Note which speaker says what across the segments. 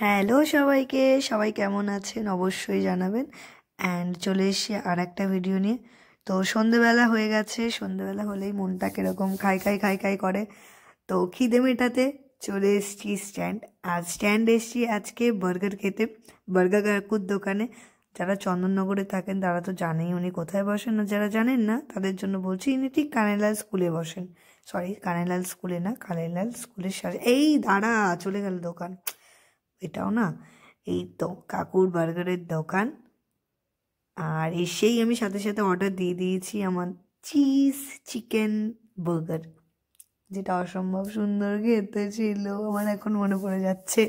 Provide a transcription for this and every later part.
Speaker 1: Hello সবাইকে, সবাই কেমন আছেন অবশ্যই জানাবেন। অ্যান্ড চলে এসেছি আর একটা ভিডিও নিয়ে। তো সন্ধেবেলা হয়ে গেছে, সন্ধেবেলা হলেই মনটা কীরকম খাই খাই খাই খাই করে। তো খিদে মেটাতে চলে এসেছি স্ট্যান্ড। আর স্ট্যান্ড এসেছি আজকে বার্গার খেতে, বার্গার কাকুর দোকানে। যারা চন্দননগরে থাকেন তারা তো জানেই উনি কোথায় বসেন, আর যারা জানেন না তাদের জন্য বলছি, ইনি ঠিক কানাইলাল স্কুলে বসেন। সরি, কানাইলাল স্কুলে না, কানাইলাল স্কুলের সাথে। এই দাঁড়া, চলে গেল দোকান। এটাও না, এই তো কাকুর বার্গারের দোকান। আর এসেই আমি সাথে সাথে অর্ডার দিয়ে দিয়েছি আমার চিজ চিকেন বার্গার, যেটা অসম্ভব সুন্দর খেতে ছিল, আমার এখন মনে পড়ে যাচ্ছে।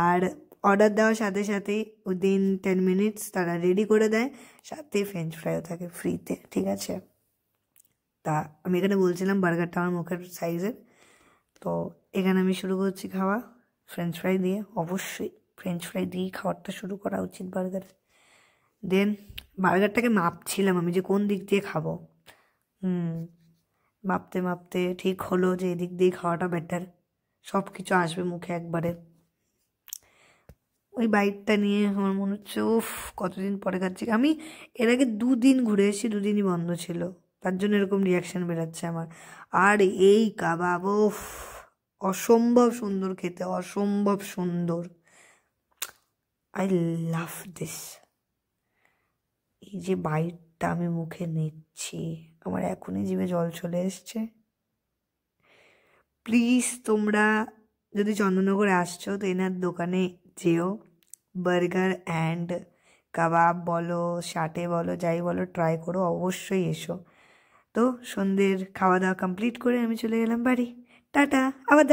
Speaker 1: আর অর্ডার দেওয়ার সাথে সাথেই উইদিন 10 মিনিটস তারা রেডি করে দেয়, সাথে ফ্রেঞ্চ ফ্রাইও থাকে ফ্রিতে, ঠিক আছে। তা আমি এখানে বলছিলাম বার্গারটা আমার মুখের সাইজের। তো এখানে আমি শুরু করছি খাওয়া ফ্রেঞ্চ ফ্রাই দিয়ে। অবশ্যই ফ্রেঞ্চ ফ্রাই দিয়েই খাবারটা শুরু করা উচিত বার্গার। দেন বার্গারটাকে মাপছিলাম আমি যে কোন দিক দিয়ে খাবো। মাপতে মাপতে ঠিক হলো যে এদিক দিয়ে খাওয়াটা বেটার, সব কিছু আসবে মুখে একবারে। ওই বাইকটা নিয়ে আমার মনে হচ্ছে উফ কতদিন পরে খাচ্ছি। আমি এর আগে 2 দিন ঘুরে এসেছি, 2 দিনই বন্ধ ছিল, তার জন্য এরকম রিয়াকশান বেরাচ্ছে আমার। আর এই কাবাব উফ, অসম্ভব সুন্দর খেতে, অসম্ভব সুন্দর। I love this. এই যে বাইটটা আমি মুখে নিচ্ছি, আমার এখনই জিভে জল চলে এসছে। প্লিজ তোমরা যদি চন্দননগরে আসছো তো এনার দোকানে যেও, বার্গার অ্যান্ড কাবাব বলো, শাটে বলো, যাই বলো, ট্রাই করো, অবশ্যই এসো। তো সন্ধ্যের খাওয়া দাওয়া কমপ্লিট করে আমি চলে গেলাম বাড়ি। টাটা, আবার